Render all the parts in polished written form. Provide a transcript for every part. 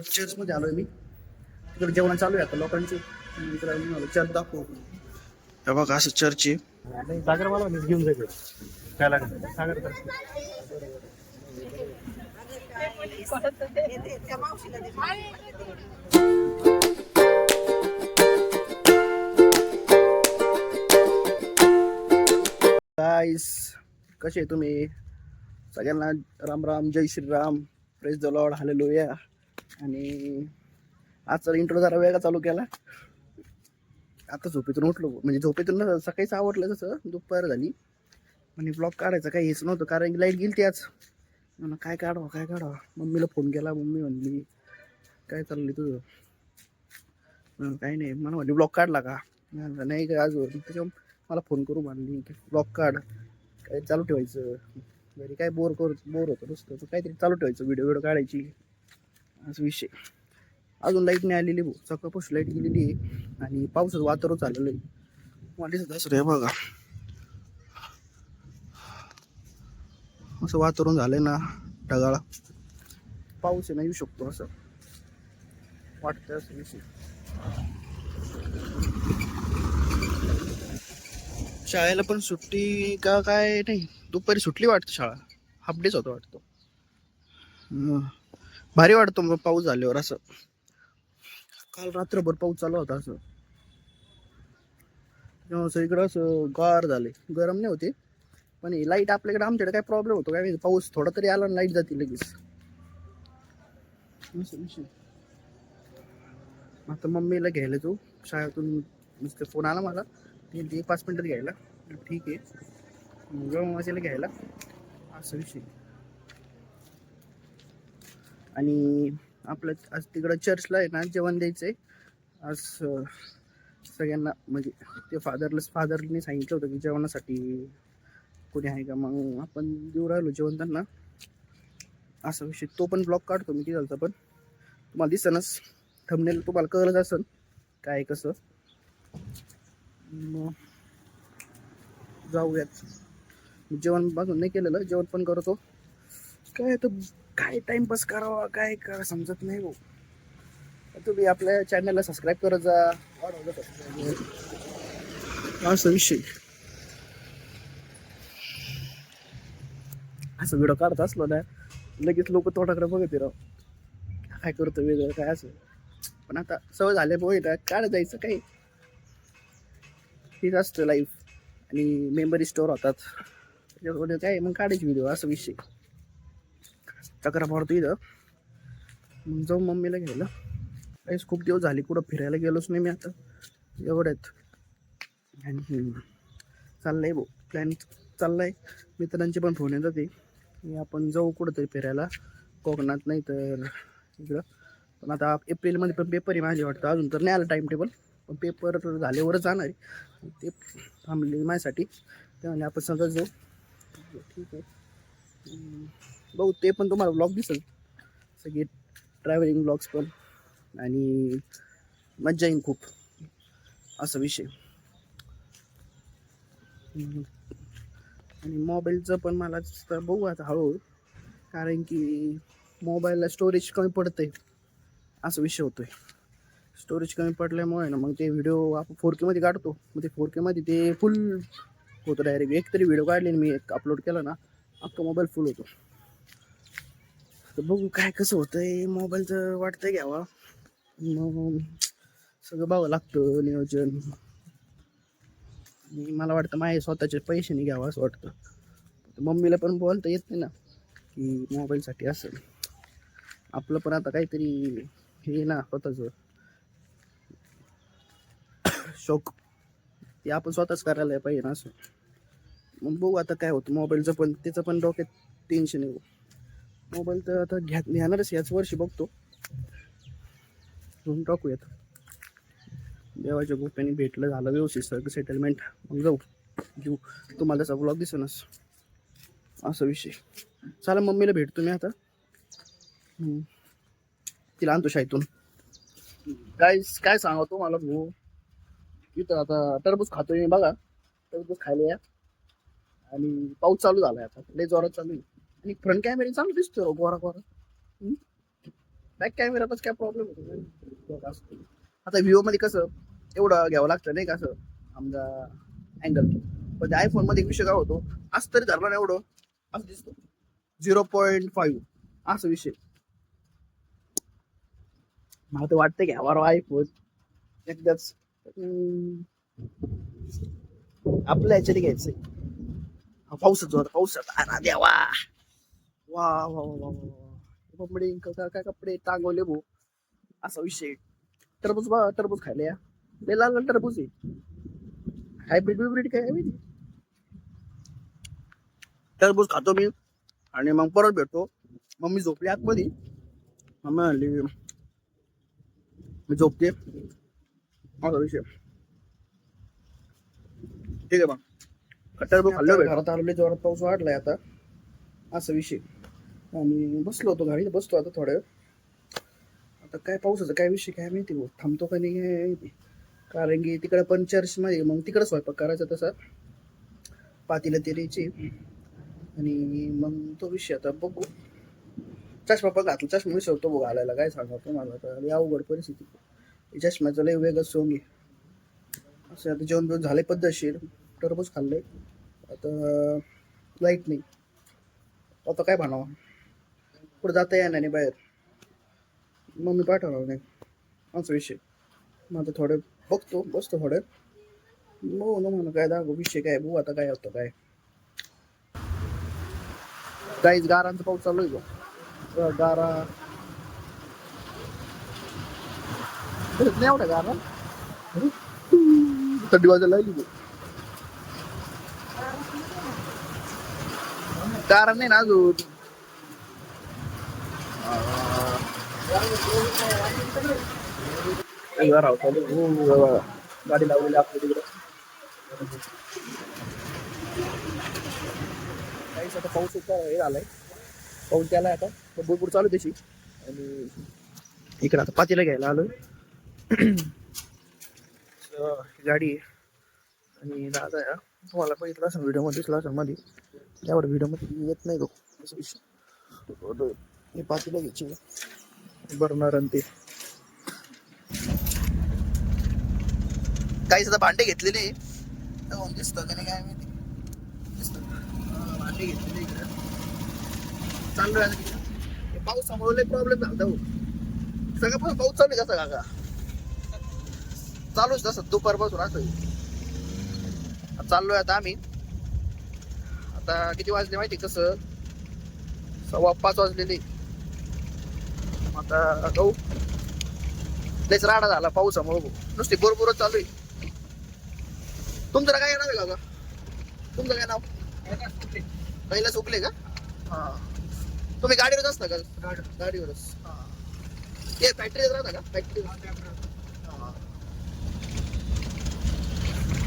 Church मध्ये आलोय मी. तिकडे जेवण चालू आहे आता लोकांची. चर्च दाखवू. हे बघा असं चर्च आहे. सागर मला घेऊन जायचं काय लागत सागर गाईस कसे आहे तुम्ही सगळ्यांना राम राम जय Shriram praise the lord hallelujah. आणि आजचा इंट्रो जरा वेगळा चालू केला. आता झोपेतून उठलो म्हणजे झोपेतून सकाळीच आवडलं तसं दुपार झाली म्हणजे ब्लॉग काढायचं काही हेच नव्हतं कारण की लाईट गेली त्याच म्हणून काय काढावं. मम्मीला फोन केला. मम्मी म्हणली काय चालली तुझं. काही नाही मला म्हणली ब्लॉग काढला का नाही काय अजून त्याच्या मला फोन करू म्हणली की ब्लॉग काढ काय चालू ठेवायचं घरी काय बोर होतं नुसतं तर काहीतरी चालू ठेवायचं व्हिडिओ काढायची असं विषय. अजून लाईट नाही आलेली भाऊ सकाळपासून लाईट गेलेली आहे आणि पावसाचं वातावरण चाललेलं आहे. मला दिसत असं रे बघा असं वातावरण झालंय ना ढगाळ पाऊस नाही येऊ शकतो असं वाटतं असं विषय. शाळेला पण सुट्टी का काय नाही दुपारी सुटली वाटतं शाळा हाफ डेच होतं वाटतं. भारी वाटतो मग पाऊस झाल्यावर असं. काल रात्रभर पाऊस चालू होता असं इकडं असं गार झाले गरम नाही होते पण लाईट आपल्याकडे आमच्याकडे काय प्रॉब्लेम होतो काय पाऊस थोडा तरी आला लाईट जाते लगेच आता मम्मीला घ्यायला जाऊ शाळेतून नुसतं फोन आला मला ते 5 मिनिटात घ्यायला ठीक आहे मग माझ्याला घ्यायला असं विषय. आणि आपलं आज तिकडं चर्चला आहे ना जेवण द्यायचंय आज सगळ्यांना म्हणजे ते फादरने सांगितलं होतं की जेवणासाठी कोणी आहे का मग आपण देऊ राहिलो जेवण त्यांना असा विषय. तो पण ब्लॉग काढतो मी तिथलचा पण तुम्हाला दिसनच थंबनेल तुम्हाला कळलंच असेल काय कसं. मग जाऊयात जेवण बाजून नाही केलेलं जेवण पण करतो काय तर काय टाइमपास करावा काय करा समजत नाही भाऊ. तुम्ही आपल्या चॅनलला सबस्क्राईब करत जा असं विषय. असं व्हिडिओ काढत असलो ना लगेच लोक तोंडाकडे बघत राव काय करतो वेगळं काय असं पण आता सवय झाले पोहे ना काढ जायचं काही ठीक असतं लाईफ आणि मेमरी स्टोअर होतात त्याच्यामध्ये काय मग काढायची व्हिडिओ असं विषय. चक्रा मारतो इथं मग जाऊ मम्मीला घ्यायला काहीच खूप दिवस झाले कुठं फिरायला गेलोच नाही मी आता एवढ्यात. आणि चाललंय भाऊ प्लॅन चाललाय मित्रांचे पण फोन येतात ते की आपण जाऊ कुठंतरी फिरायला कोकणात नाही तर इकडं. पण आता एप्रिलमध्ये पण पेपर आहे माझे वाटतं अजून तर नाही आलं टाईम टेबल पण पेपर झाल्यावरच जाणार आहे ते थांबले माझ्यासाठी त्यामुळे आपण सगळं जाऊ ठीक आहे. भाऊ ते पण तुम्हाला ब्लॉग दिसेल सगळे ट्रॅव्हलिंग ब्लॉग्स पण आणि मज्जा येईल खूप असा विषय. आणि मोबाईलचं पण मला तर बघू आता हळूहळू कारण की मोबाईलला स्टोरेज कमी पडतंय असा विषय होतोय. स्टोरेज कमी पडल्यामुळे ना मग ते व्हिडिओ आपण 4K मध्ये काढतो मग ते 4K मध्ये ते फुल होतं डायरेक्ट. एक तरी व्हिडिओ काढले मी एक अपलोड केला ना अख्खा मोबाईल फुल होतो. तर बघू काय कसं होतंय मोबाईलचं वाटतंय घ्यावा मग सगळं बघावं लागतं नियोजन. मला वाटतं माझे स्वतःचे पैसे नाही घ्यावं असं वाटतं. मम्मीला पण बोलता येत नाही ना की मोबाईलसाठी असं आपलं पण आता काहीतरी हे ना स्वतःचं शौक ते आपण स्वतःच करायला पाहिजे ना असं. मग बघू आता काय होतं मोबाईलचं पण त्याचं पण डोक्यात टेन्शन आहे. मोबाईल तर आता घेणारच याच वर्षी बघतो घेऊन टाकूयात देवाच्या कृपेने भेटलं झालं व्यवस्थित सगळं सेटलमेंट मग जाऊ घेऊ तुम्हाला त्याचा ब्लॉग दिसेनच असा विषय. चला मम्मीला भेटतो मी आता तिला आणतो शाळेतून काय सांगा तुम्हाला भाऊ इथं आता टरबूज खातोय मी बघा. टरबूज खायला या. आणि पाऊस चालू झालाय आता लय जोरात चालू आहे. आणि फ्रंट कॅमेरा चांगला दिसतोय गोरा गोरा. बॅक कॅमेरातच काय प्रॉब्लेम होतो. आता व्हिओ मध्ये कसं एवढं घ्यावं लागतं नाही का असं आमचा अँगल. पण त्या आयफोन मध्ये एक विषय काय होतो असं तरी धरला ना एवढं असं दिसतो 0.5 असं विषय. मला तर वाटतं घ्यावा आयफोन एकदाच. आपल्या ह्याच्याने घ्यायचंय. पाऊसच होता पाऊसात अरे देवा. वा वा वा वा कपडे काय कपडे टांगवले भाऊ असा विषय. टरबूज बा टरबूज खायला या. लय लाल लाल टरबूज आहे. हायब्रिड बिब्रिड काय आहे माहिती. टरबूज खातो मी आणि मग परत भेटतो. मम्मी झोपली आतमध्ये. मम्मी म्हणली मी झोपते असा विषय. ठीक आहे मग टरबूज खाल्लं. घरात आलेले जोरात पाऊस वाढलाय आता असा विषय. आणि बसलो होतो गाडीत बसतो आता थोड्या वेळ. आता काय पावसाचा काय विषय काय माहिती भाऊ थांबतो का नाही काय माहिती. कारण की तिकडे पण चर्च मध्ये मग तिकडे स्वयंपाक करायचा तसा पातीला तेरीची. आणि मग तो विषय आता बघू. चष्मा पण घातला चष्मा विसरतो भाऊ घालायला काय सांगा तुम्हाला. तर अवघड परिस्थिती चष्म्याचं लय वेगळं सोंग आहे. असं आता जेवण बिवण झाले पद्धतशीर. टरबूज खाल्लंय आता. लाईट नाही आता काय म्हणावं. पुढे जाता येणार नाही बाहेर. मम्मी पाठवणार नाही असा विषय. मग आता थोडं बघतो बसतो थोडं. बघू ना म्हणून काय दाखवू विषय काय बघू आता काय होतं काय. काहीच गारांचा पाऊस चालू आहे. गारा नाही एवढा गारा थंडी वाजायला लागली. गारा नाही ना अजून. गाडी लावलेली आपल्या तिकडे. काहीच आता पाऊस हे झालाय. पाऊस गेलाय आता भरपूर चालू त्याची. आणि इकडे आता पातीला घ्यायला आलोय. गाडी आणि दादा या तुम्हाला बघितलं असं व्हिडिओ मध्ये दिसला असं मध्ये. त्यावर व्हिडिओ मध्ये येत नाही तो असं विषय. हे पातीला घ्यायची बर्नर आणि ते काही सुद्धा भांडे घेतलेले दिसतं का नाही काय माहिती. भांडे घेतलेले इकडे चालू आहे. पाऊसामुळे प्रॉब्लेम झाला हो. सगळं पण पाऊस चालू आहे कसा काका चालूच तसं दुपारपासून असं चाललोय आता आम्ही. आता किती वाजले माहिती कसं 5:15 वाजलेले. आता जाऊ. लयच राडा झाला पावसामुळे नुसती बोरबोरच चालू आहे. तुमचं काय नाव आहे काका. तुमचं काय नाव पहिला सुकले का. हा तुम्ही गाडीवरच असता का. गाडीवरच ते फॅक्टरीत राहता का. फॅक्टरी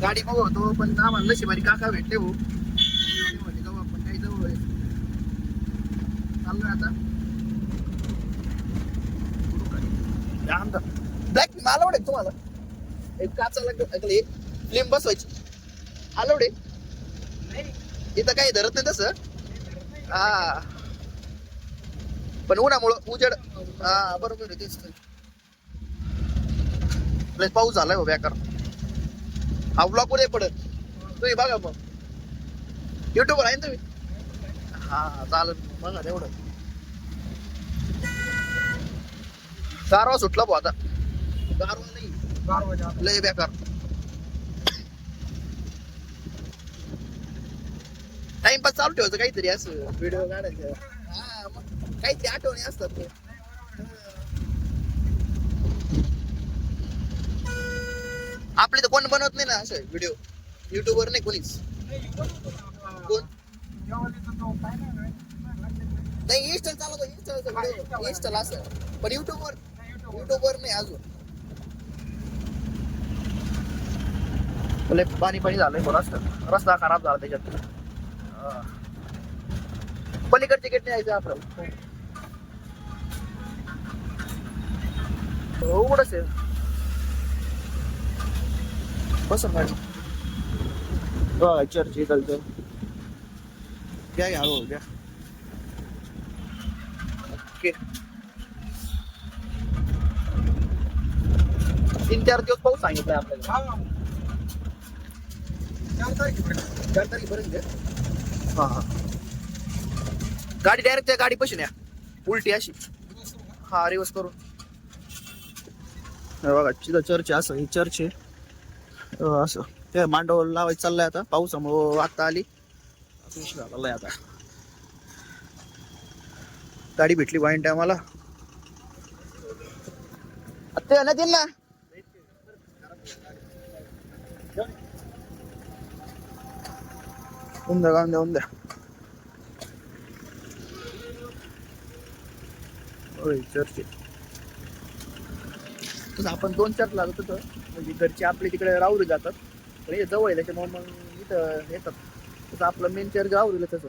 गाडी बघ होतो पण आम्हाला नशिबारी काका भेटले हो. जाऊ आपण काही जवळ चाललोय आता. ब्लॅक आलवडे तुम्हाला एक काचाला फ्लेम बसवायची आलवडे. इथं काही धरत नाही तसं. हा पण उन्हामुळं उजेड. हा बरोबर आहे तेच. पाऊस झालाय हो बेकार. हा ब्लॉक मध्ये पडत तुम्ही बघा मग युट्यूबवर आहे ना तुम्ही. हा चालेल बघा तेवढं. गारवा सुटला भाऊ आता. गारवा नाही लय बेकार. टाइमपास चालू ठेवायचं काहीतरी असं व्हिडिओ काढायचं. हा मग काहीतरी आठवणी असतात ते. आपले तर कोण बनवत नाही ना असं व्हिडिओ. युट्यूबवर नाही कोणीच. कोण नाही इंस्टा चालवतो. इंस्टाला असं पण युट्यूबवर नाही अजून. पाणी झालंय रस्ता खराब झाला त्याच्यात. पलीकडचे गेट नाही यायचं आपलं उघडच आहे. बस गाडी चर्च इथलचं घ्या घ्या हो घ्या ओके 3-4 दिवस पाऊस सांगितलाय आपल्याला 4 तारखेपर्यंत हा हा गाडी डायरेक्ट त्या गाडी पशी न्या उलटी अशी हा रिवर्स करून हे बघा तिथं चर्च आहे असं हे चर्च आहे असं ते मांडव लावायचं चाललंय आता पावसामुळं आता आली असं विषय झालेला आहे आता गाडी भेटली वाईन टायमाला ते ना देईल ना उद्या चर्च तसं आपण 2-4 लागत होतं म्हणजे घरचे आपले तिकडे राहुरी जातात पण हे जवळ आहे त्याच्यामुळे मग इथं येतात तसं आपलं मेन चर्च राहुरीला तसं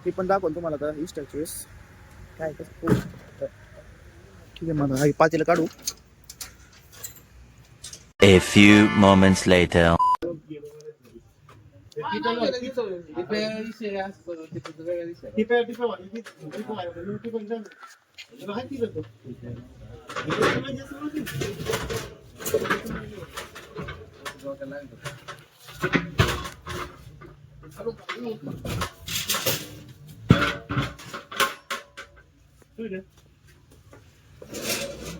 ते पण दाखवलं तुम्हाला आता इस्टरच्या वेळेस काय कसं ठीक आहे मग पातेलं काढू A few moments later.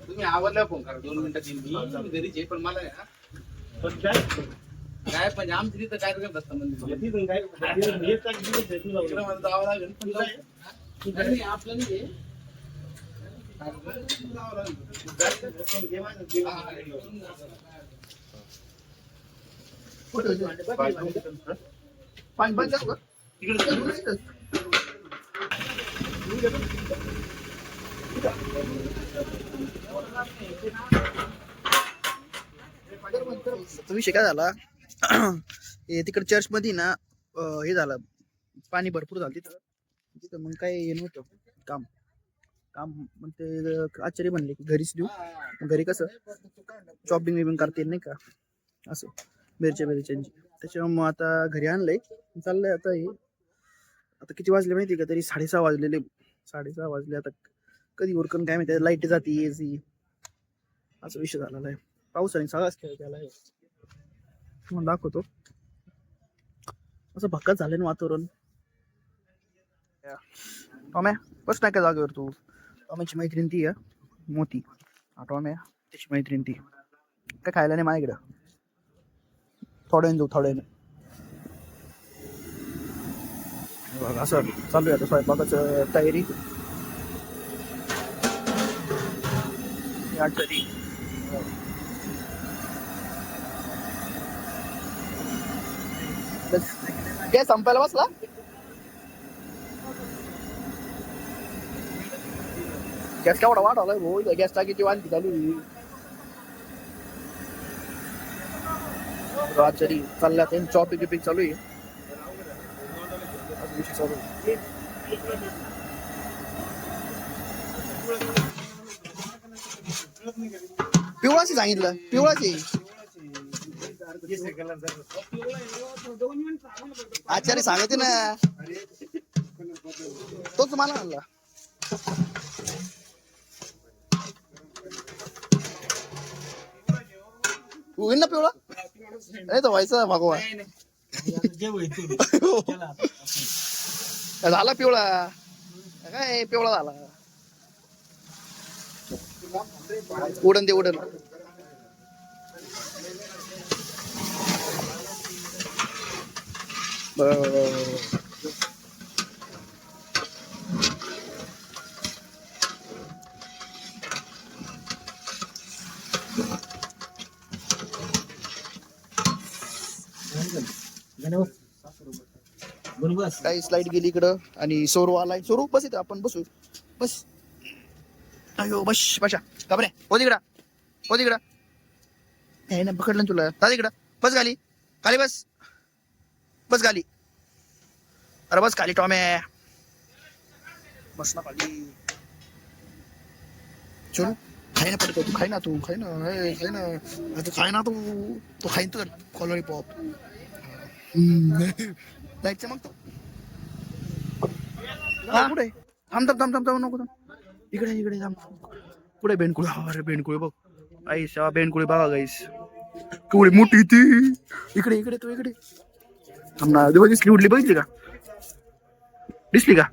तुम्ही आवडला फोन करा 2 मिनिटात येईन मी घरीच आहे पण मला काय पण आमच्या तिथं काय करत असतं म्हणजे मला जावं लागेल पण आपलं नाही पाणी बंद करू का विषय काय झाला हे तिकडे चर्च मध्ये ना हे झालं पाणी भरपूर झालं तिथं तिथं मग काय हे नव्हतं काम काम मग ते आचार्य म्हणले की घरीच देऊ घरी कसं चॉपिंग विपिंग करता येईल नाही का असं मिरच्यांची त्याच्यामुळे मग आता घरी आणलंय चाललंय आता हे आता किती वाजले माहिती का तरी 6:30 वाजलेले 6:30 वाजले आता कधी उरकून काय माहिती लाईट जाती येसी असा विषय झालेला आहे पावसाने सगळाच खेळ केला आहे मग दाखवतो असं भक्कत झालं ना वातावरण टॉम्या बस नाही का जागेवर तू टॉम्याची मैत्रीण ती आहे मोती हा टॉम्या त्याची मैत्रीण ती काय खायला नाही माझ्याकडं थोड्याने जाऊ थोड्याने असं चालू आहे आता स्वयंपाकाचं तयारी गॅस संपायला बसला गॅस केवढा वाढवलाय भाऊ गॅस टाकीची वाढती चालू रात्री चालल्या त्यांनी चॉपिंग गिपिंग चालू आहे विषय चालू आहे पिवळाची सांगितलं पिवळाची आचार्य सांगते ना तोच मला म्हणला होईल ना पिवळा नाही तर व्हायचं भगवान झाला पिवळा काय पिवळा झाला उडन दे उडन काही स्लाइड गेली इकडं आणि सोरू आलाय सोरू बस इथं आपण बसू बस अयो बस बशा काबरे हो तिकडं हे ना पकडलं तुला दादा इकडं बस खाली खाली बस बस खाली अरे बस खाली टॉमे बस ना खाली चल खाय ना पडतो, तू खाय ना, तू खाय ना, हे, खाय ना, आता खाय ना तू, तो खाईन तर कॉलरी पॉप. जायचं मग तो. हा कुठे थांब थांब थांब थांब थांब नको थांब. इकडे इकडे थांब. कुठे बेंडकुळे? अरे बेंडकुळे बघ. आईशा बेंडकुळे बघा गाईस. केवढी मोठी ती. इकडे इकडे तू इकडे थांब ना. देवा दिसली उडली बघितली का? दिसली का?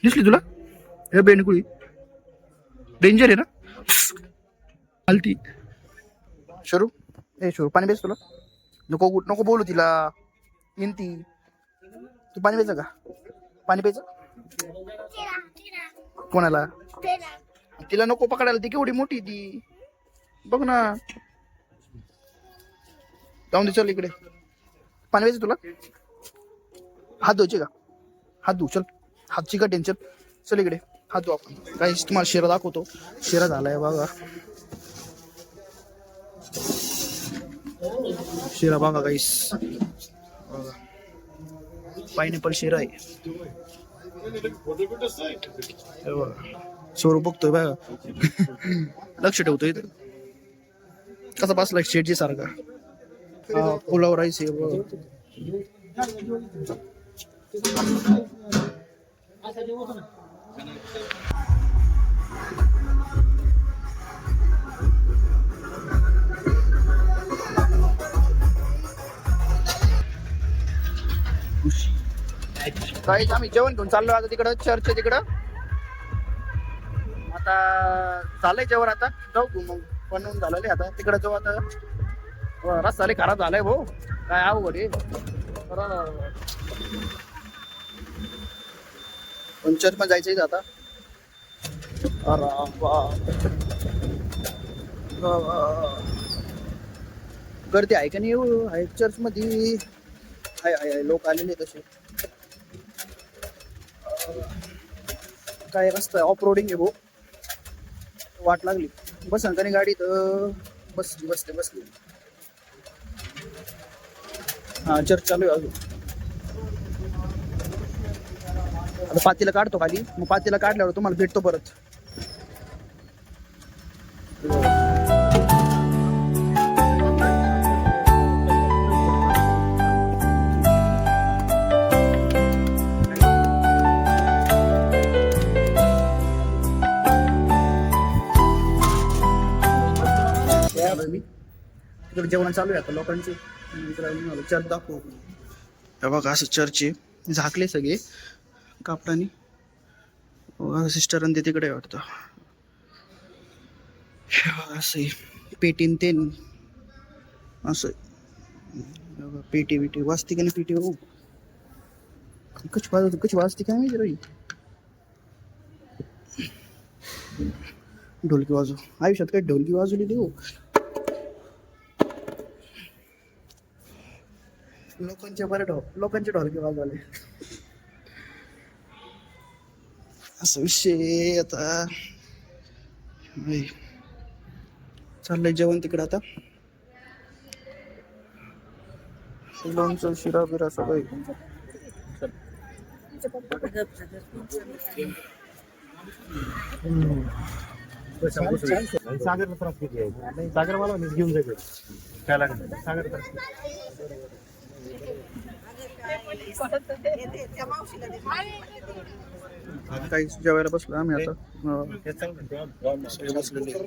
दिसली तुला? हे बेंडकुळी डेंजर आहे ना. आलती शरू. ए शरू पाणी बेस तुला. नको नको बोलू तिला. मिनती तू पाणी प्यायचं का? पाणी प्यायचं कोणाला? तिला नको पकडायला, ती केवढी मोठी ती बघ ना. जाऊन दे चल इकडे. पाणी प्यायचं तुला? हात धुवायचे का? हात धु चल. हातची का टेन्शन. चल इकडे हात धु आपण. काही तुम्हाला शिरा दाखवतो. शिरा झालाय बघा. शिरा बघा गाईस. पायनॅपल शिरा आहे. स्वरूप बघतोय बघा. लक्ष ठेवतोय इथं. कसा बसलाय शेटजी सारखा. पुलाव राईस आहे बघ. काहीच आम्ही जेवण घेऊन चाललो आता तिकडं चर्च तिकडं. आता चाललंय जेवण. आता जाऊ मग बनवून झालं आता तिकडं जाऊ. आता रस्ता लय खराब झालाय भाऊ. काय अवघड आहे. पण चर्च पण जायचंय आता. गर्दी आहे का नाही एवढं आहे चर्च मध्ये. आहे लोक आलेले तसे. काय रस्ता ऑफ रोडिंग आहे भाऊ. वाट लागली. बस अंकाने गाडी तर बसली. हा चर्च चालू आहे अजून. आता पातीला काढतो खाली. मग पातीला काढल्यावर तुम्हाला भेटतो परत. तिकडे जेवण चालू आहे आता लोकांचे. चर्च दाखवू. हे बघा असं चर्च आहे. झाकले सगळे कापडानी. सिस्टर आणि ते तिकडे वाटतं. असं पेटीन ते असं पेटी बिटी वाजते का नाही पेटी. हो कशी वाजते काय माहिती राही. ढोलकी वाजव. आयुष्यात काही ढोलकी वाजवली देऊ. लोकांचे ढोलके वाजवले. असं विषय आता. चाललंय जेवण तिकडे आता. लोणचं शिरा बिरा सगळं. सागर त्रास किती आहे. सागर मला घेऊन जायचं. काय लागेल सागर त्रास. काही जेवायला बसलो आम्ही आता. बसलेले